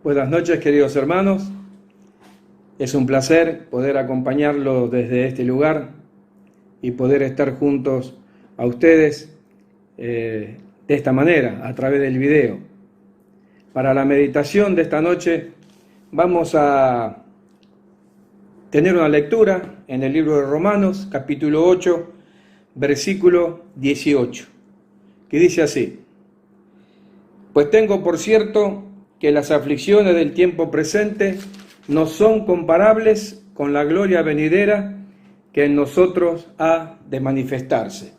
Buenas noches, queridos hermanos. Es un placer poder acompañarlos desde este lugar y poder estar juntos a ustedes de esta manera, a través del video. Para la meditación de esta noche vamos a tener una lectura en el libro de Romanos, capítulo 8, versículo 18, que dice así: Pues tengo por cierto que las aflicciones del tiempo presente no son comparables con la gloria venidera que en nosotros ha de manifestarse.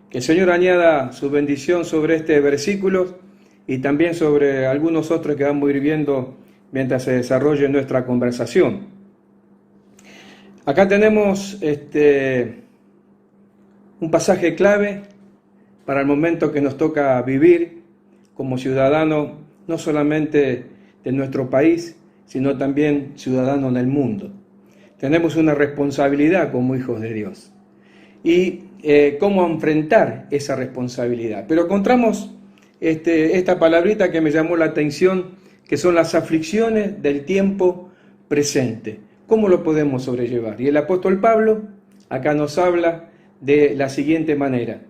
Que el Señor añada su bendición sobre este versículo y también sobre algunos otros que vamos a ir viendo mientras se desarrolle nuestra conversación. Acá tenemos un pasaje clave para el momento que nos toca vivir como ciudadanos no solamente de nuestro país, sino también ciudadanos en el mundo. Tenemos una responsabilidad como hijos de Dios. Y cómo enfrentar esa responsabilidad. Pero encontramos esta palabrita que me llamó la atención, que son las aflicciones del tiempo presente. ¿Cómo lo podemos sobrellevar? Y el apóstol Pablo acá nos habla de la siguiente manera.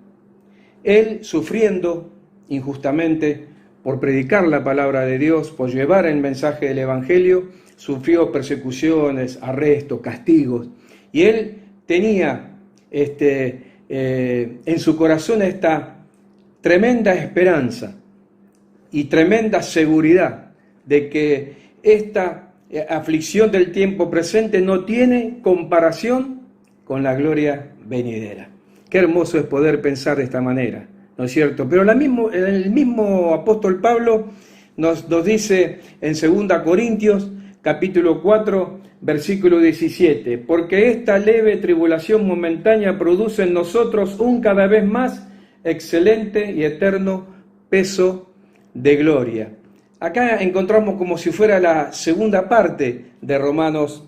Él, sufriendo injustamente por predicar la palabra de Dios, por llevar el mensaje del Evangelio, sufrió persecuciones, arrestos, castigos. Y él tenía en su corazón esta tremenda esperanza y tremenda seguridad de que esta aflicción del tiempo presente no tiene comparación con la gloria venidera. Qué hermoso es poder pensar de esta manera, ¿no es cierto? Pero el mismo apóstol Pablo nos dice en 2 Corintios, capítulo 4, versículo 17, porque esta leve tribulación momentánea produce en nosotros un cada vez más excelente y eterno peso de gloria. Acá encontramos como si fuera la segunda parte de Romanos,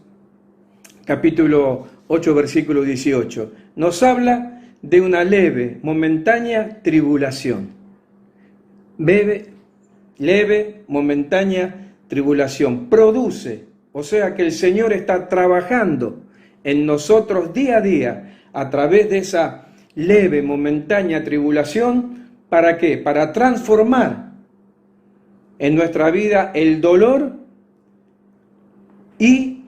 capítulo 8, versículo 18. Nos habla de una leve, momentánea tribulación. Leve, momentánea tribulación. Produce, o sea que el Señor está trabajando en nosotros día a día a través de esa leve, momentánea tribulación. ¿Para qué? Para transformar en nuestra vida el dolor y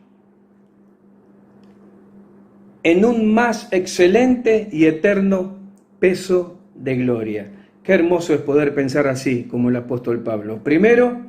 en un más excelente y eterno peso de gloria. Qué hermoso es poder pensar así, como el apóstol Pablo. Primero,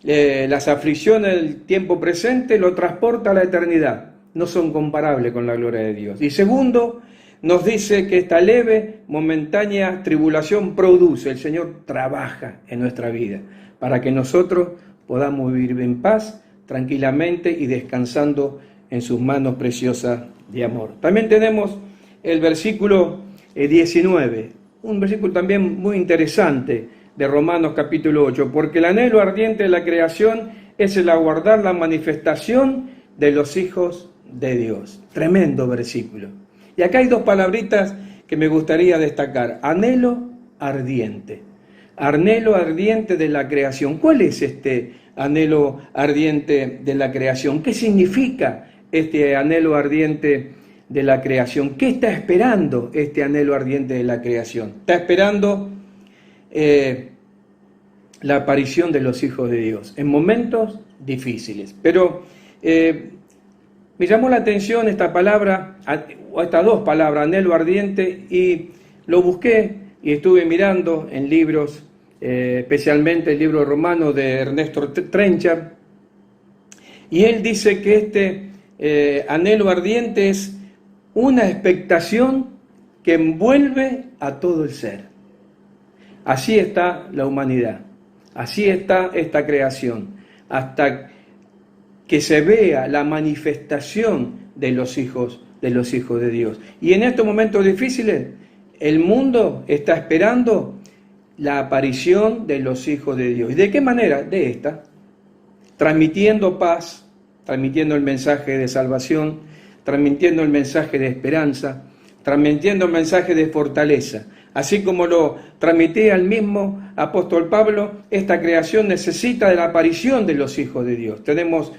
las aflicciones del tiempo presente lo transporta a la eternidad. No son comparables con la gloria de Dios. Y segundo, nos dice que esta leve, momentánea tribulación produce. El Señor trabaja en nuestra vida para que nosotros podamos vivir en paz, tranquilamente y descansando en sus manos preciosas de amor. También tenemos el versículo 19, un versículo también muy interesante de Romanos capítulo 8, porque el anhelo ardiente de la creación es el aguardar la manifestación de los hijos de Dios. Tremendo versículo. Y acá hay dos palabritas que me gustaría destacar. Anhelo ardiente. Anhelo ardiente de la creación. ¿Cuál es este anhelo ardiente de la creación? ¿Qué significa este anhelo ardiente de la creación? ¿Qué está esperando este anhelo ardiente de la creación? Está esperando la aparición de los hijos de Dios en momentos difíciles. Pero me llamó la atención esta palabra, o estas dos palabras, anhelo ardiente, y lo busqué y estuve mirando en libros, especialmente el libro romano de Ernesto Trenchard, y él dice que este anhelo ardiente es una expectación que envuelve a todo el ser. Así está la humanidad, así está esta creación, hasta que se vea la manifestación de los hijos de Dios. Y en estos momentos difíciles, el mundo está esperando la aparición de los hijos de Dios. ¿Y de qué manera? De esta, transmitiendo paz, transmitiendo el mensaje de salvación, transmitiendo el mensaje de esperanza, transmitiendo el mensaje de fortaleza. Así como lo transmitía el mismo apóstol Pablo, esta creación necesita de la aparición de los hijos de Dios. Tenemos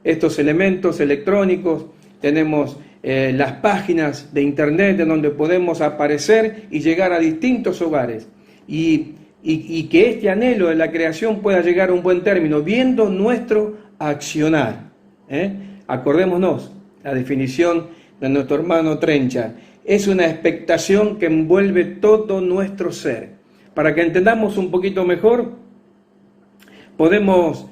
estos elementos electrónicos, tenemos las páginas de internet en donde podemos aparecer y llegar a distintos hogares. Y que este anhelo de la creación pueda llegar a un buen término, viendo nuestro accionar. Acordémonos, la definición de nuestro hermano Trenchard, es una expectación que envuelve todo nuestro ser. Para que entendamos un poquito mejor, podemos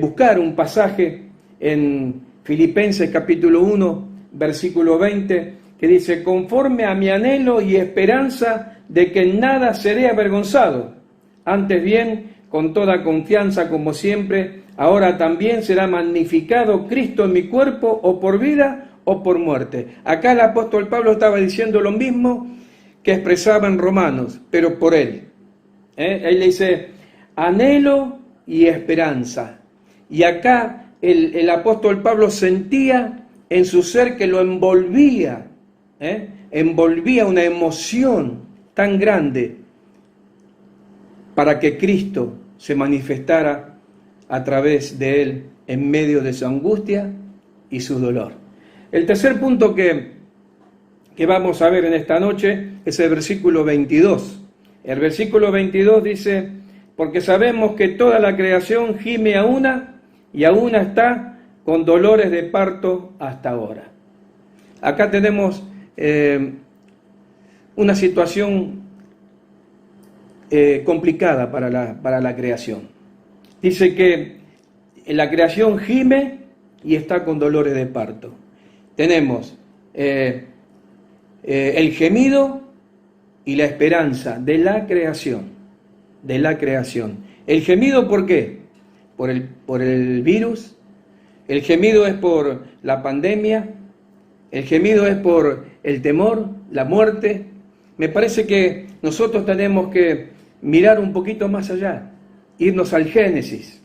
buscar un pasaje en Filipenses capítulo 1, versículo 20, que dice: conforme a mi anhelo y esperanza de que en nada seré avergonzado, antes bien, con toda confianza como siempre, ahora también será magnificado Cristo en mi cuerpo, o por vida o por muerte. Acá el apóstol Pablo estaba diciendo lo mismo que expresaba en Romanos, pero por él. Él le dice anhelo y esperanza. Y acá el apóstol Pablo sentía en su ser que lo envolvía, envolvía una emoción tan grande para que Cristo se manifestara a través de él en medio de su angustia y su dolor. El tercer punto que vamos a ver en esta noche es el versículo 22. El versículo 22 dice: porque sabemos que toda la creación gime a una y a una está con dolores de parto hasta ahora. Acá tenemos una situación complicada para la creación. Dice que la creación gime y está con dolores de parto. Tenemos el gemido y la esperanza de la creación. El gemido, ¿por qué? Por el virus. El gemido es por la pandemia. El gemido es por el temor, la muerte. Me parece que nosotros tenemos que mirar un poquito más allá, irnos al Génesis,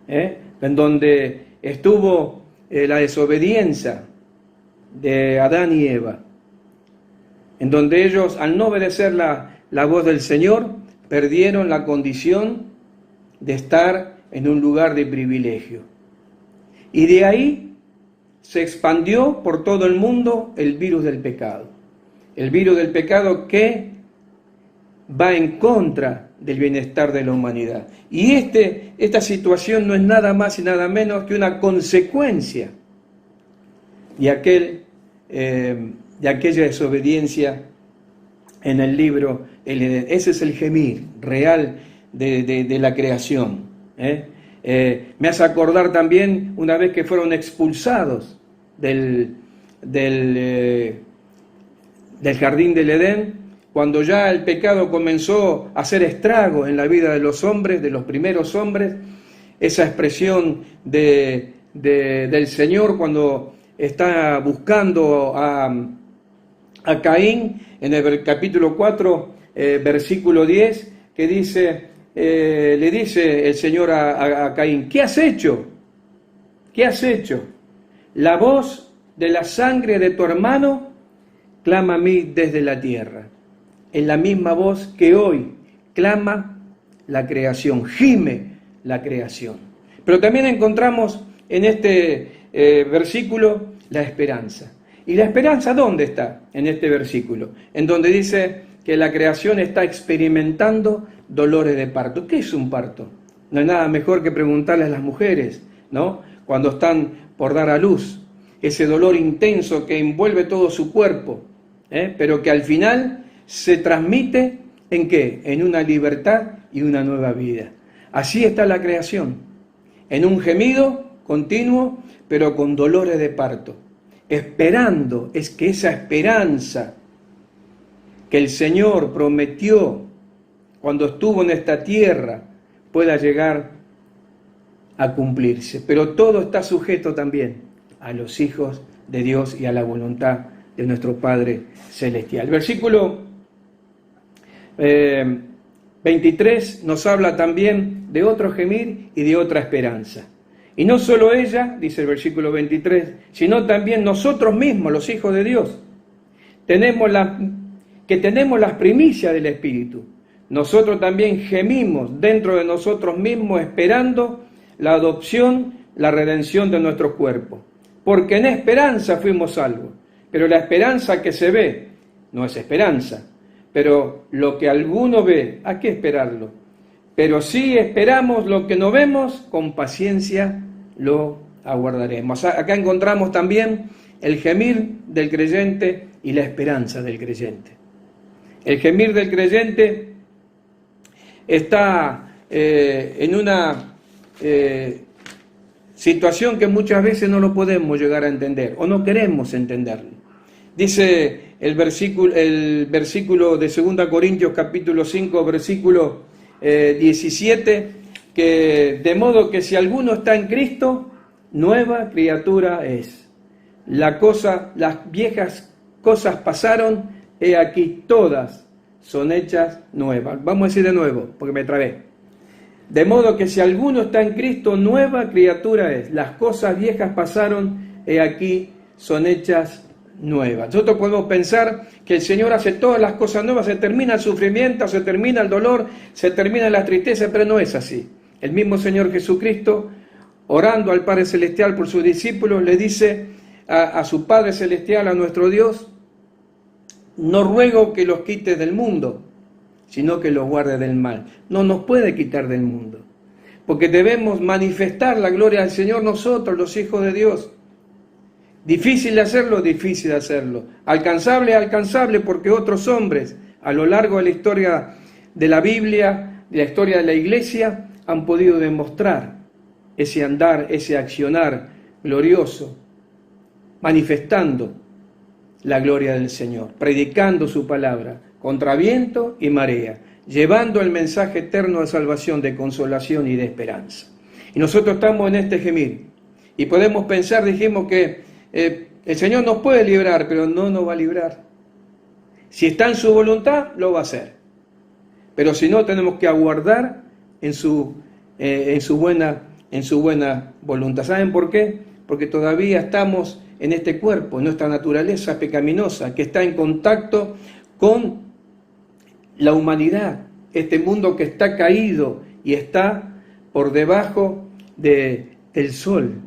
en donde estuvo la desobediencia de Adán y Eva, en donde ellos, al no obedecer la voz del Señor, perdieron la condición de estar en un lugar de privilegio. Y de ahí se expandió por todo el mundo el virus del pecado. El virus del pecado que va en contra del bienestar de la humanidad. Y esta situación no es nada más y nada menos que una consecuencia de aquella desobediencia en el libro el Edén. Ese es el gemir real de la creación. Me hace acordar también una vez que fueron expulsados del jardín del Edén, cuando ya el pecado comenzó a hacer estragos en la vida de los hombres, de los primeros hombres. Esa expresión del Señor cuando está buscando a Caín en el capítulo 4, versículo 10, que dice, le dice el Señor a Caín: ¿qué has hecho? ¿Qué has hecho? La voz de la sangre de tu hermano clama a mí desde la tierra. Es la misma voz que hoy clama la creación, gime la creación. Pero también encontramos en este versículo la esperanza. ¿Y la esperanza dónde está? En este versículo, en donde dice que la creación está experimentando dolores de parto. ¿Qué es un parto? No hay nada mejor que preguntarle a las mujeres, ¿no? Cuando están por dar a luz, ese dolor intenso que envuelve todo su cuerpo, pero que al final se transmite ¿en qué? En una libertad y una nueva vida. Así está la creación, en un gemido continuo, pero con dolores de parto, esperando, es que esa esperanza que el Señor prometió cuando estuvo en esta tierra pueda llegar a cumplirse. Pero todo está sujeto también a los hijos de Dios y a la voluntad de nuestro Padre Celestial. Versículo 23 nos habla también de otro gemir y de otra esperanza. Y no solo ella, dice el versículo 23, sino también nosotros mismos, los hijos de Dios, tenemos que tenemos las primicias del Espíritu, nosotros también gemimos dentro de nosotros mismos esperando la adopción, la redención de nuestros cuerpos. Porque en esperanza fuimos salvos. Pero la esperanza que se ve no es esperanza. Pero lo que alguno ve, ¿a qué esperarlo? Pero si esperamos lo que no vemos, con paciencia lo aguardaremos. Acá encontramos también el gemir del creyente y la esperanza del creyente. El gemir del creyente está en una situación que muchas veces no lo podemos llegar a entender o no queremos entenderlo. Dice el versículo de 2 Corintios capítulo 5, versículo 17, que de modo que si alguno está en Cristo, nueva criatura es. Las viejas cosas pasaron, he aquí todas son hechas nuevas. Vamos a decir de nuevo, porque me trabé. De modo que si alguno está en Cristo, nueva criatura es. Las cosas viejas pasaron, he aquí son hechas nuevas. Nosotros podemos pensar que el Señor hace todas las cosas nuevas, se termina el sufrimiento, se termina el dolor, se termina la tristeza, pero no es así. El mismo Señor Jesucristo, orando al Padre Celestial por sus discípulos, le dice a su Padre Celestial, a nuestro Dios: no ruego que los quites del mundo, sino que los guarde del mal. No nos puede quitar del mundo, porque debemos manifestar la gloria del Señor nosotros, los hijos de Dios. Difícil de hacerlo, difícil de hacerlo. Alcanzable, alcanzable, porque otros hombres a lo largo de la historia de la Biblia, de la historia de la Iglesia, han podido demostrar ese andar, ese accionar glorioso, manifestando la gloria del Señor, predicando su palabra contra viento y marea, llevando el mensaje eterno de salvación, de consolación y de esperanza. Y nosotros estamos en este gemir y podemos pensar, dijimos que el Señor nos puede librar, pero no nos va a librar. Si está en su voluntad, lo va a hacer. Pero si no, tenemos que aguardar en su buena voluntad. ¿Saben por qué? Porque todavía estamos en este cuerpo, en nuestra naturaleza pecaminosa, que está en contacto con la humanidad, este mundo que está caído y está por debajo del sol.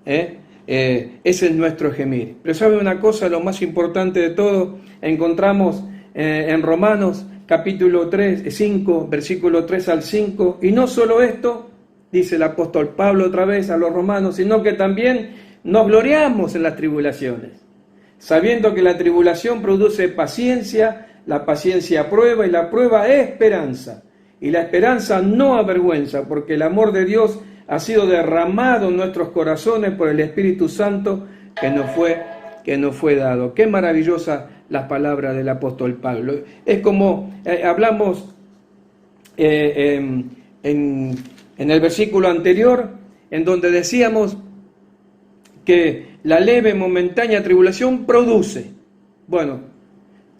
Ese es nuestro gemir. Pero ¿sabe una cosa? Lo más importante de todo, encontramos en Romanos capítulo 5, versículo 3 al 5, y no solo esto, dice el apóstol Pablo otra vez a los romanos, sino que también nos gloriamos en las tribulaciones, sabiendo que la tribulación produce paciencia, la paciencia prueba, y la prueba esperanza, y la esperanza no avergüenza, porque el amor de Dios ha sido derramado en nuestros corazones por el Espíritu Santo que nos fue dado. Qué maravillosa la palabra del apóstol Pablo. Es como hablamos en el versículo anterior, en donde decíamos que la leve momentánea tribulación produce. Bueno,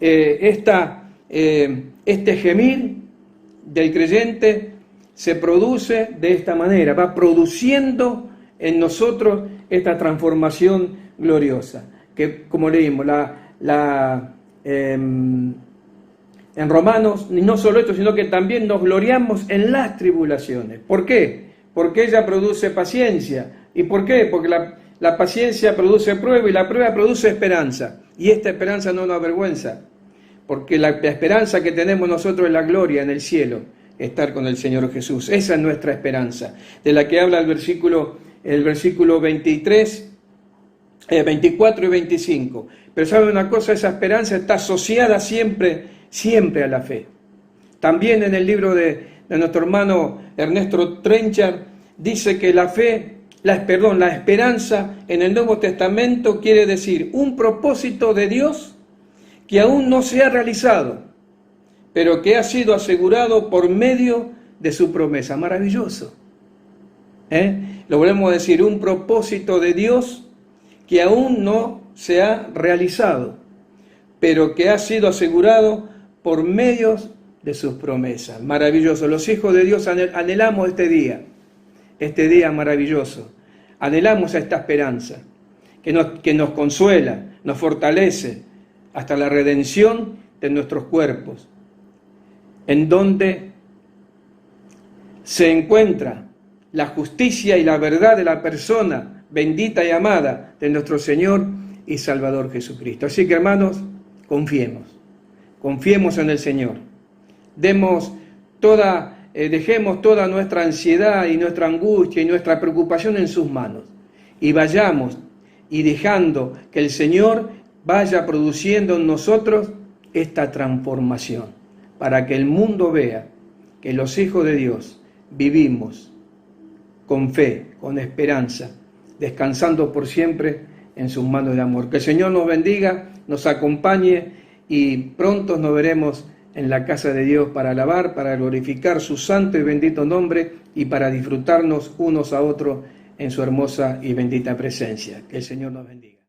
este gemir del creyente se produce de esta manera, va produciendo en nosotros esta transformación gloriosa, que como leímos, en Romanos, no solo esto, sino que también nos gloriamos en las tribulaciones. ¿Por qué? Porque ella produce paciencia. ¿Y por qué? Porque la paciencia produce prueba y la prueba produce esperanza. Y esta esperanza no nos avergüenza, porque la esperanza que tenemos nosotros es la gloria en el cielo, estar con el Señor Jesús. Esa es nuestra esperanza, de la que habla el versículo 23, 24 y 25. Pero ¿sabe una cosa? Esa esperanza está asociada siempre a la fe. También en el libro de nuestro hermano Ernesto Trenchard dice que la esperanza en el Nuevo Testamento quiere decir un propósito de Dios que aún no se ha realizado, pero que ha sido asegurado por medio de su promesa. Maravilloso. Lo volvemos a decir, un propósito de Dios que aún no se ha realizado, pero que ha sido asegurado por medio de sus promesas. Maravilloso. Los hijos de Dios anhelamos este día maravilloso. Anhelamos a esta esperanza que nos consuela, nos fortalece hasta la redención de nuestros cuerpos, en donde se encuentra la justicia y la verdad de la persona bendita y amada de nuestro Señor y Salvador Jesucristo. Así que, hermanos, confiemos en el Señor. Dejemos toda nuestra ansiedad y nuestra angustia y nuestra preocupación en sus manos y vayamos y dejando que el Señor vaya produciendo en nosotros esta transformación, para que el mundo vea que los hijos de Dios vivimos con fe, con esperanza, descansando por siempre en sus manos de amor. Que el Señor nos bendiga, nos acompañe y pronto nos veremos en la casa de Dios para alabar, para glorificar su santo y bendito nombre y para disfrutarnos unos a otros en su hermosa y bendita presencia. Que el Señor nos bendiga.